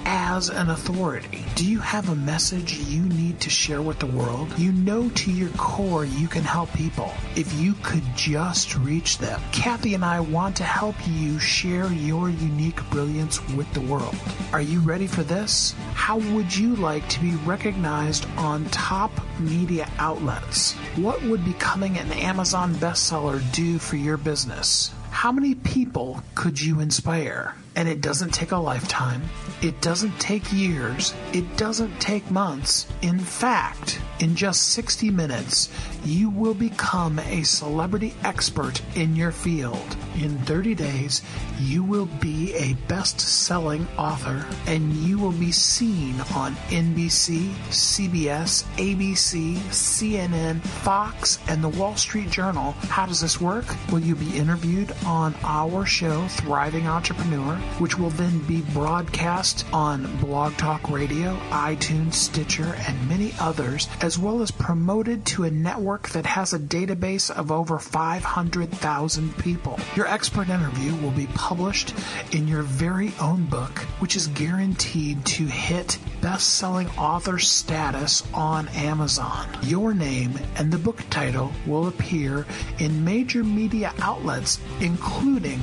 as an authority? Do you have a message you need to share with the world? You know to your core you can help people if you could just reach them. Kathy and I want to help you share your unique brilliance with the world. Are you ready for this? How would you like to be recognized on top media outlets? What would becoming an Amazon bestseller do for your business? How many people could you inspire? And it doesn't take a lifetime. It doesn't take years. It doesn't take months. In fact, in just 60 minutes, you will become a celebrity expert in your field. In 30 days, you will be a best-selling author, and you will be seen on NBC, CBS, ABC, CNN, Fox, and the Wall Street Journal. How does this work? Well, you'll be interviewed on our show, Thriving Entrepreneur, which will then be broadcast on Blog Talk Radio, iTunes, Stitcher, and many others, as well as promoted to a network that has a database of over 500,000 people. Your expert interview will be published in your very own book, which is guaranteed to hit best-selling author status on Amazon. Your name and the book title will appear in major media outlets, including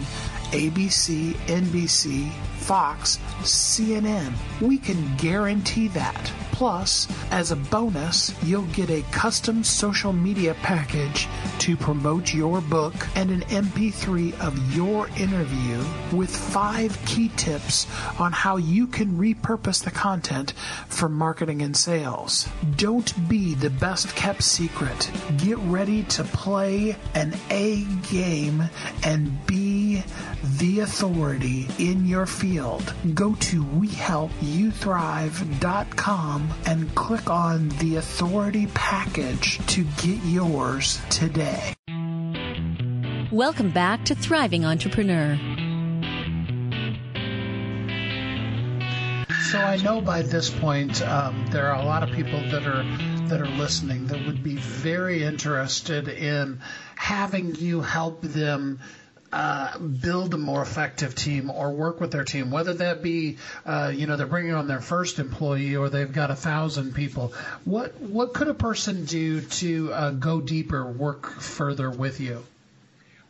ABC, NBC, Fox, CNN. We can guarantee that. Plus, as a bonus, you'll get a custom social media package to promote your book and an MP3 of your interview with 5 key tips on how you can repurpose the content for marketing and sales. Don't be the best-kept secret. Get ready to play an A game and be the authority in your field. Go to WeHelpYouThrive.com and click on the authority package to get yours today. Welcome back to Thriving Entrepreneur. So I know by this point there are a lot of people that are listening that would be very interested in having you help them build a more effective team or work with their team, whether that be, they're bringing on their first employee or they've got 1,000 people. What could a person do to go deeper, work further with you?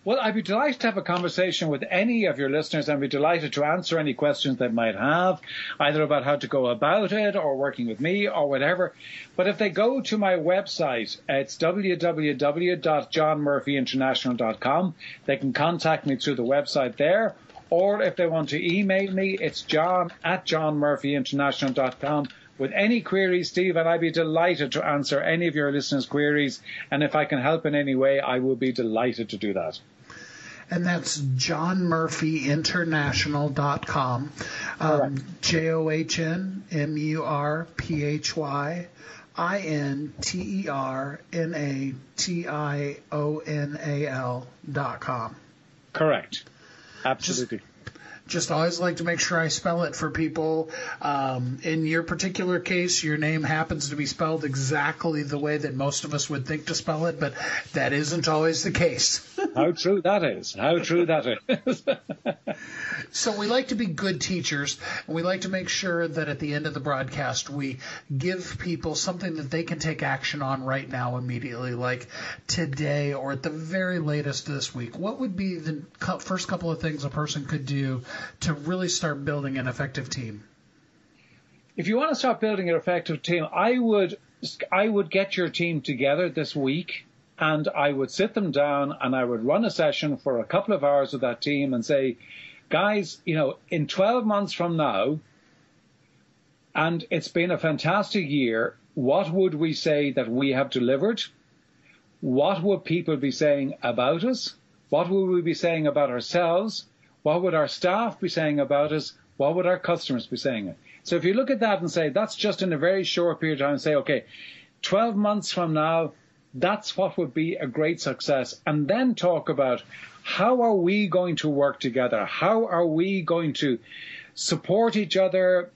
Well, I'd be delighted to have a conversation with any of your listeners, and I'd be delighted to answer any questions they might have, either about how to go about it or working with me or whatever. But if they go to my website, it's www.johnmurphyinternational.com. They can contact me through the website there. Or if they want to email me, it's john@johnmurphyinternational.com. with any queries, Steve, and I'd be delighted to answer any of your listeners' queries. And if I can help in any way, I will be delighted to do that. And that's johnmurphyinternational.com. JohnMurphyInternational.com. Correct. Absolutely. Just always like to make sure I spell it for people. In your particular case, your name happens to be spelled exactly the way that most of us would think to spell it, but that isn't always the case. How true that is. How true that is. So we like to be good teachers, and we like to make sure that at the end of the broadcast we give people something that they can take action on right now immediately, like today or at the very latest this week. What would be the first couple of things a person could do to really start building an effective team? If you want to start building an effective team, I would get your team together this week, and I would sit them down and I would run a session for a couple of hours with that team and say, guys, in 12 months from now, and it's been a fantastic year, what would we say that we have delivered? What would people be saying about us? What would we be saying about ourselves? What would our staff be saying about us? What would our customers be saying? So if you look at that and say, that's just in a very short period of time, and say, okay, 12 months from now, that's what would be a great success. And then talk about, how are we going to work together? How are we going to support each other,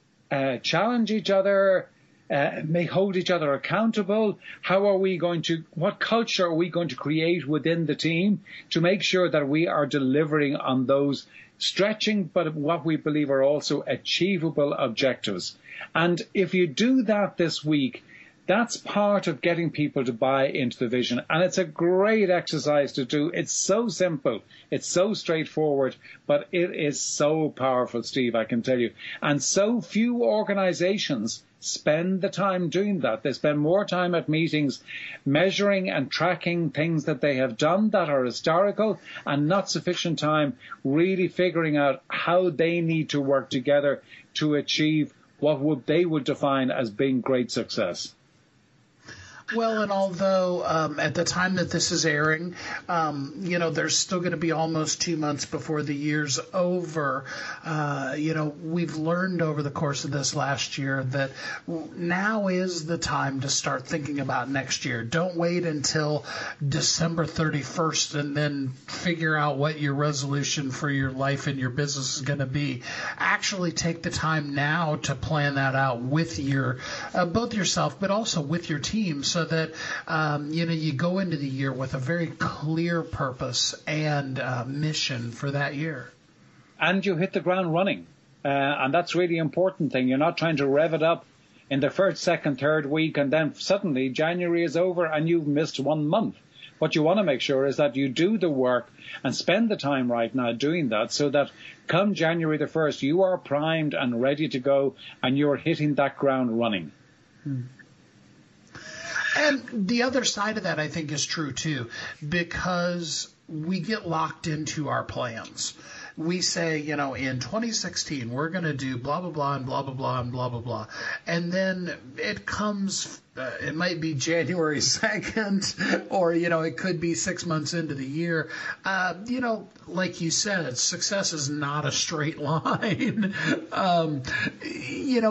challenge each other, hold each other accountable? What culture are we going to create within the team to make sure that we are delivering on those stretching, but what we believe are also achievable objectives? And if you do that this week, that's part of getting people to buy into the vision. And it's a great exercise to do. It's so simple. It's so straightforward, but it is so powerful, Steve, I can tell you. And so few organizations spend the time doing that. They spend more time at meetings measuring and tracking things that they have done that are historical, and not sufficient time really figuring out how they need to work together to achieve what they would define as being great success. Well, and although at the time that this is airing, there's still going to be almost 2 months before the year's over. We've learned over the course of this last year that now is the time to start thinking about next year. Don't wait until December 31st and then figure out what your resolution for your life and your business is going to be. Actually take the time now to plan that out with your both yourself, but also with your team, so that you go into the year with a very clear purpose and mission for that year. And you hit the ground running, and that's really important thing. You're not trying to rev it up in the first, second, third week, and then suddenly January is over and you've missed 1 month. What you want to make sure is that you do the work and spend the time right now doing that, so that come January the 1st, you are primed and ready to go, and you're hitting that ground running. And the other side of that, I think, is true, too, because we get locked into our plans. We say, in 2016, we're going to do blah, blah, blah, and blah, blah, blah, and blah, blah, blah. And then it comes, it might be January 2nd, or, it could be 6 months into the year. Like you said, success is not a straight line.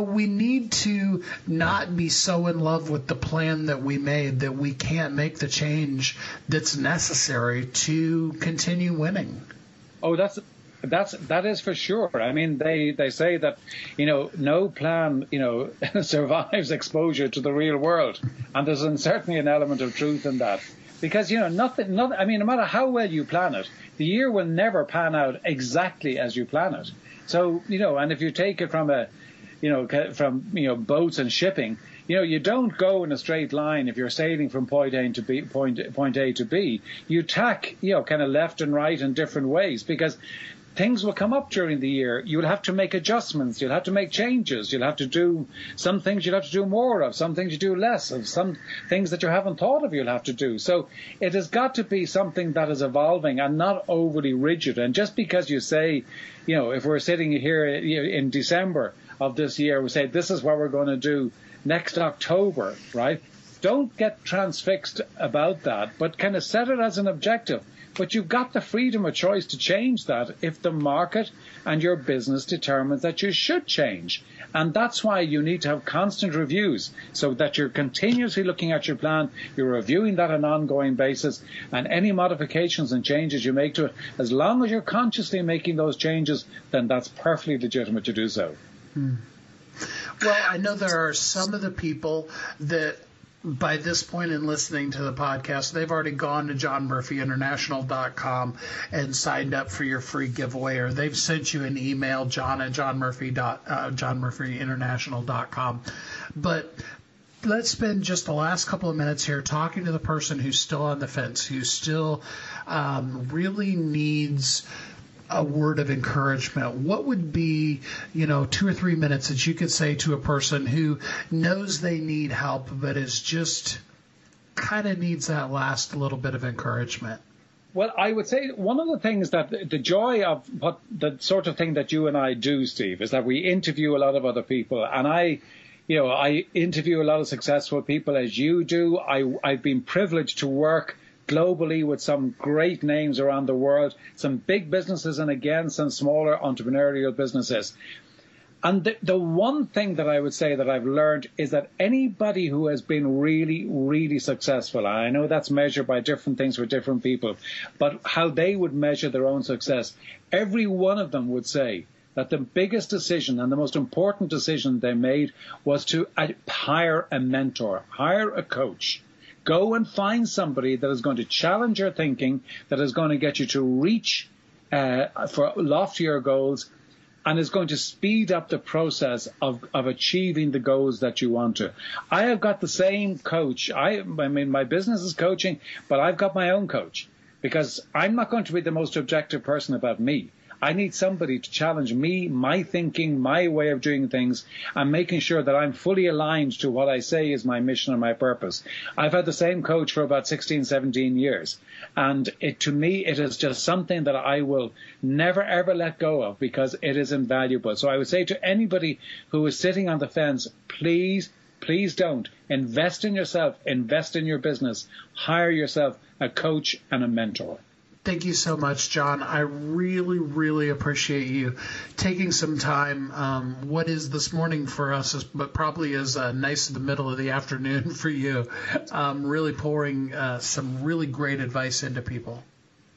We need to not be so in love with the plan that we made that we can't make the change that's necessary to continue winning. Oh, that is for sure. I mean, they say that, no plan, survives exposure to the real world. And there's certainly an element of truth in that. Because, no matter how well you plan it, the year will never pan out exactly as you plan it. So, and if you take it from boats and shipping, you don't go in a straight line if you're sailing from point A to B. You tack, kind of left and right in different ways, because things will come up during the year. You'll have to make adjustments. You'll have to make changes. You'll have to do some things you'll have to do more of, some things you do less of, some things that you haven't thought of you'll have to do. So it has got to be something that is evolving and not overly rigid. And just because you say, if we're sitting here in December, of this year, we say, this is what we're going to do next October, right? Don't get transfixed about that, but kind of set it as an objective. But you've got the freedom of choice to change that if the market and your business determines that you should change. And that's why you need to have constant reviews, so that you're continuously looking at your plan, you're reviewing that on an ongoing basis, and any modifications and changes you make to it, as long as you're consciously making those changes, then that's perfectly legitimate to do so. Well, I know there are some of the people that by this point in listening to the podcast, they've already gone to johnmurphyinternational.com and signed up for your free giveaway, or they've sent you an email, john@johnmurphyinternational.com. But let's spend just the last couple of minutes here talking to the person who's still on the fence, who still really needs a word of encouragement. What would be, 2 or 3 minutes that you could say to a person who knows they need help, but is just kind of needs that last little bit of encouragement? Well, I would say one of the things that the joy of what the sort of thing that you and I do, Steve, is that we interview a lot of other people, and I interview a lot of successful people, as you do. I've been privileged to work globally with some great names around the world, some big businesses and again some smaller entrepreneurial businesses. And the one thing that I would say that I've learned is that anybody who has been really, really successful, and I know that's measured by different things for different people, but how they would measure their own success, every one of them would say that the biggest decision and the most important decision they made was to hire a mentor, hire a coach. Go and find somebody that is going to challenge your thinking, that is going to get you to reach for loftier goals, and is going to speed up the process of achieving the goals that you want to. I have got the same coach. I mean, my business is coaching, but I've got my own coach, because I'm not going to be the most objective person about me. I need somebody to challenge me, my thinking, my way of doing things, and making sure that I'm fully aligned to what I say is my mission and my purpose. I've had the same coach for about 16, 17 years. And to me, it is just something that I will never, ever let go of, because it is invaluable. So I would say to anybody who is sitting on the fence, please don't. Invest in yourself. Invest in your business. Hire yourself a coach and a mentor. Thank you so much, John. I really, really appreciate you taking some time. What is this morning for us, but probably is nice in the middle of the afternoon for you, really pouring some really great advice into people.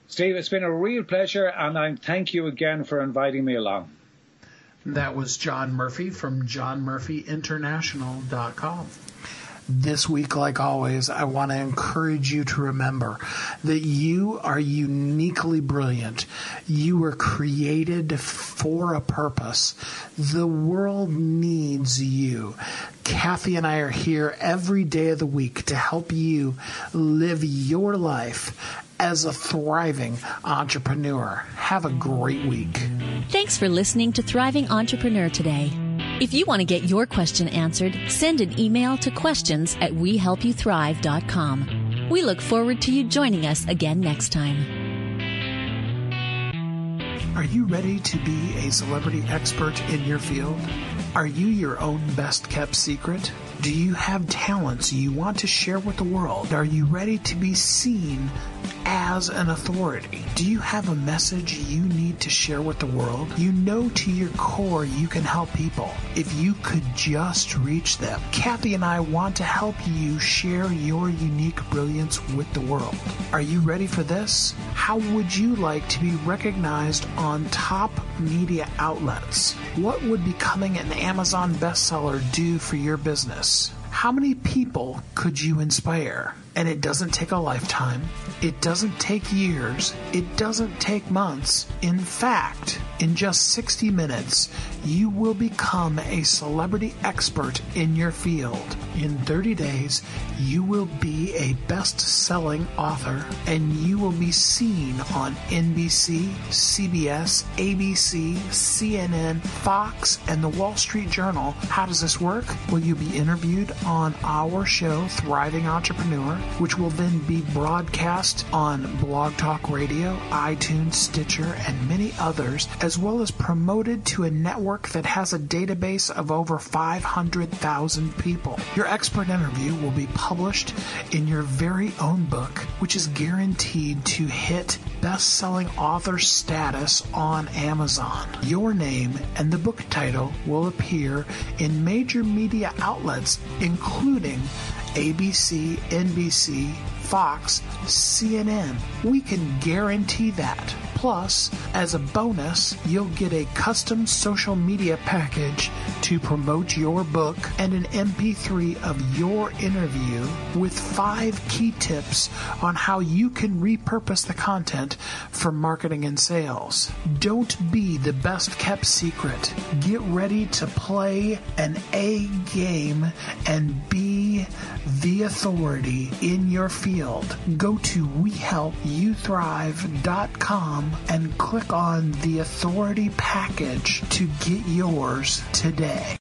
Steve, it's been a real pleasure, and I thank you again for inviting me along. That was John Murphy from johnmurphyinternational.com. This week, like always, I want to encourage you to remember that you are uniquely brilliant. You were created for a purpose. The world needs you. Kathy and I are here every day of the week to help you live your life as a thriving entrepreneur. Have a great week. Thanks for listening to Thriving Entrepreneur today. If you want to get your question answered, send an email to questions@wehelpyouthrive.com. We look forward to you joining us again next time. Are you ready to be a celebrity expert in your field? Are you your own best-kept secret? Do you have talents you want to share with the world? Are you ready to be seen as an authority? Do you have a message you need to share with the world? You know to your core you can help people if you could just reach them. Kathy and I want to help you share your unique brilliance with the world. Are you ready for this? How would you like to be recognized on top media outlets? What would becoming an Amazon bestseller do for your business? How many people could you inspire? And it doesn't take a lifetime. It doesn't take years. It doesn't take months. In fact, in just 60 minutes, you will become a celebrity expert in your field. In 30 days, you will be a best-selling author, and you will be seen on NBC, CBS, ABC, CNN, Fox, and the Wall Street Journal. How does this work? Will you be interviewed on our show, Thriving Entrepreneur? which will then be broadcast on Blog Talk Radio, iTunes, Stitcher, and many others, as well as promoted to a network that has a database of over 500,000 people. Your expert interview will be published in your very own book, which is guaranteed to hit best-selling author status on Amazon. Your name and the book title will appear in major media outlets, including ABC, NBC, Fox, CNN. We can guarantee that. Plus, as a bonus, you'll get a custom social media package to promote your book and an MP3 of your interview with 5 key tips on how you can repurpose the content for marketing and sales. Don't be the best kept secret. Get ready to play an A game and be the authority in your field. Go to WeHelpYouThrive.com and click on the authority package to get yours today.